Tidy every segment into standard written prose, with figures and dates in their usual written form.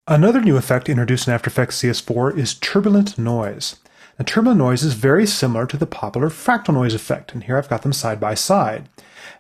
Another new effect introduced in After Effects CS4 is Turbulent Noise. Now, Turbulent Noise is very similar to the popular Fractal Noise effect, and here I've got them side by side.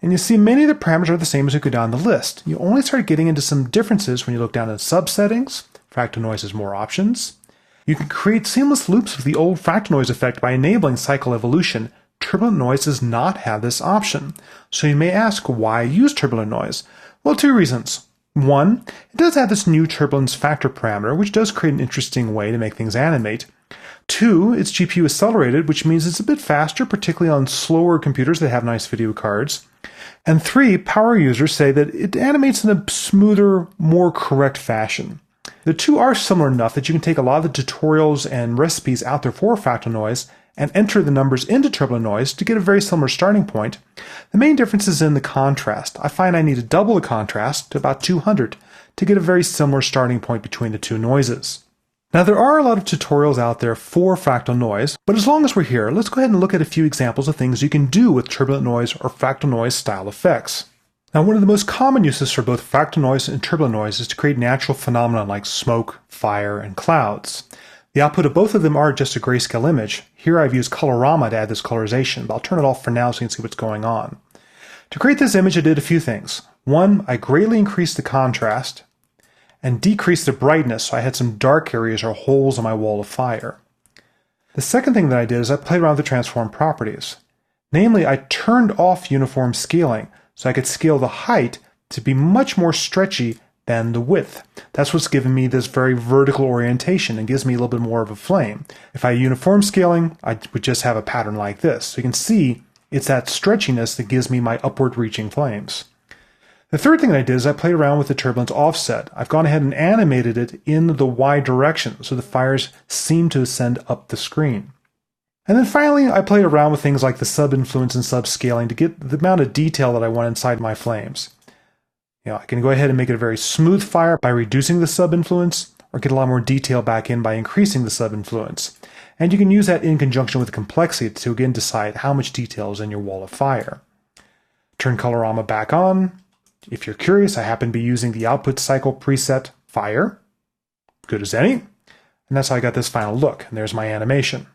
And you see many of the parameters are the same as we go down the list. You only start getting into some differences when you look down at subsettings. Fractal Noise has more options. You can create seamless loops with the old Fractal Noise effect by enabling cycle evolution. Turbulent Noise does not have this option. So you may ask, why use Turbulent Noise? Well, two reasons. One, it does have this new turbulence factor parameter, which does create an interesting way to make things animate. Two, it's GPU accelerated, which means it's a bit faster, particularly on slower computers that have nice video cards. And three, power users say that it animates in a smoother, more correct fashion. The two are similar enough that you can take a lot of the tutorials and recipes out there for Fractal Noise and enter the numbers into Turbulent Noise to get a very similar starting point. The main difference is in the contrast. I find I need to double the contrast to about 200 to get a very similar starting point between the two noises. Now, there are a lot of tutorials out there for Fractal Noise, but as long as we're here, let's go ahead and look at a few examples of things you can do with Turbulent Noise or Fractal Noise style effects. Now, one of the most common uses for both Fractal Noise and Turbulent Noise is to create natural phenomena like smoke, fire, and clouds. The output of both of them are just a grayscale image. Here I've used Colorama to add this colorization, but I'll turn it off for now so you can see what's going on. To create this image, I did a few things. One, I greatly increased the contrast and decreased the brightness, so I had some dark areas or holes on my wall of fire. The second thing that I did is I played around with the transform properties. Namely, I turned off uniform scaling, so I could scale the height to be much more stretchy than the width. That's what's given me this very vertical orientation and gives me a little bit more of a flame. If I uniform scaling, I would just have a pattern like this. So you can see it's that stretchiness that gives me my upward reaching flames. The third thing that I did is I played around with the turbulence offset. I've gone ahead and animated it in the Y direction, so the fires seem to ascend up the screen. And then finally, I played around with things like the sub-influence and sub-scaling to get the amount of detail that I want inside my flames. I can go ahead and make it a very smooth fire by reducing the sub-influence, or get a lot more detail back in by increasing the sub-influence. And you can use that in conjunction with complexity to again decide how much detail is in your wall of fire. Turn Colorama back on. If you're curious, I happen to be using the output cycle preset fire. Good as any. And that's how I got this final look. And there's my animation.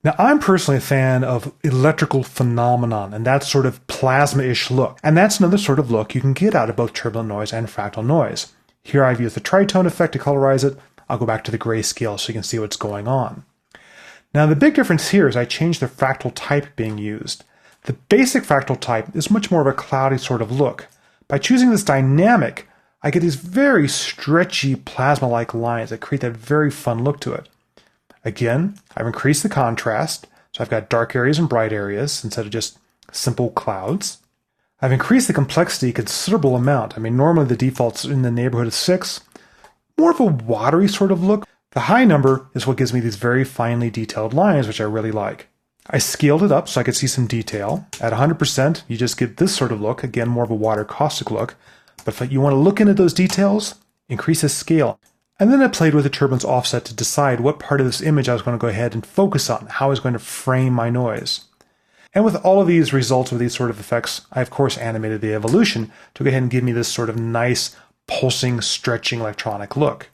Now, I'm personally a fan of electrical phenomenon and that sort of plasma-ish look. And that's another sort of look you can get out of both Turbulent Noise and Fractal Noise. Here I've used the tritone effect to colorize it. I'll go back to the grayscale so you can see what's going on. Now, the big difference here is I changed the fractal type being used. The basic fractal type is much more of a cloudy sort of look. By choosing this dynamic, I get these very stretchy plasma-like lines that create that very fun look to it. Again, I've increased the contrast, so I've got dark areas and bright areas instead of just simple clouds. I've increased the complexity a considerable amount. I mean, normally the default's in the neighborhood of 6. More of a watery sort of look. The high number is what gives me these very finely detailed lines, which I really like. I scaled it up so I could see some detail. At 100%, you just get this sort of look, again, more of a water caustic look. But if you want to look into those details, increase the scale. And then I played with the turbulence offset to decide what part of this image I was going to go ahead and focus on, how I was going to frame my noise. And with all of these results with these sort of effects, I of course animated the evolution to go ahead and give me this sort of nice, pulsing, stretching electronic look.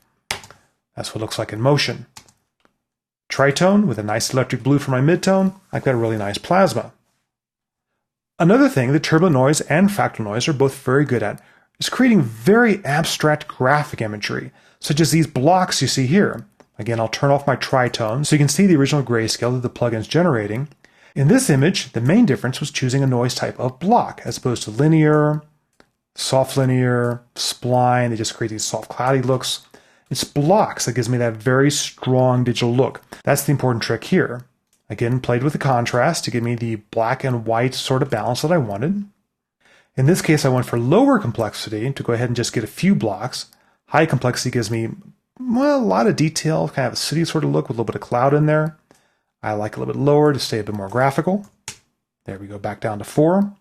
That's what it looks like in motion. Tritone with a nice electric blue for my midtone, I've got a really nice plasma. Another thing that Turbulent Noise and Fractal Noise are both very good at is creating very abstract graphic imagery, such as these blocks you see here. Again, I'll turn off my tritone so you can see the original grayscale that the plugin's generating. In this image, the main difference was choosing a noise type of block as opposed to linear, soft linear, spline. They just create these soft cloudy looks. It's blocks that gives me that very strong digital look. That's the important trick here. Again, played with the contrast to give me the black and white sort of balance that I wanted. In this case, I went for lower complexity to go ahead and just get a few blocks. High complexity gives me, well, a lot of detail, kind of a city sort of look with a little bit of cloud in there. I like a little bit lower to stay a bit more graphical. There we go, back down to 4.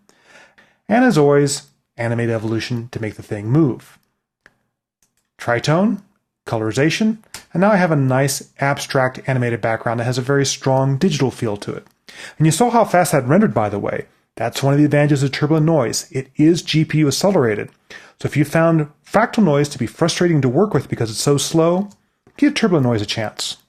And as always, animate evolution to make the thing move. Tritone, colorization, and now I have a nice abstract animated background that has a very strong digital feel to it. And you saw how fast that rendered, by the way. That's one of the advantages of Turbulent Noise. It is GPU accelerated. So if you found Fractal Noise to be frustrating to work with because it's so slow, give Turbulent Noise a chance.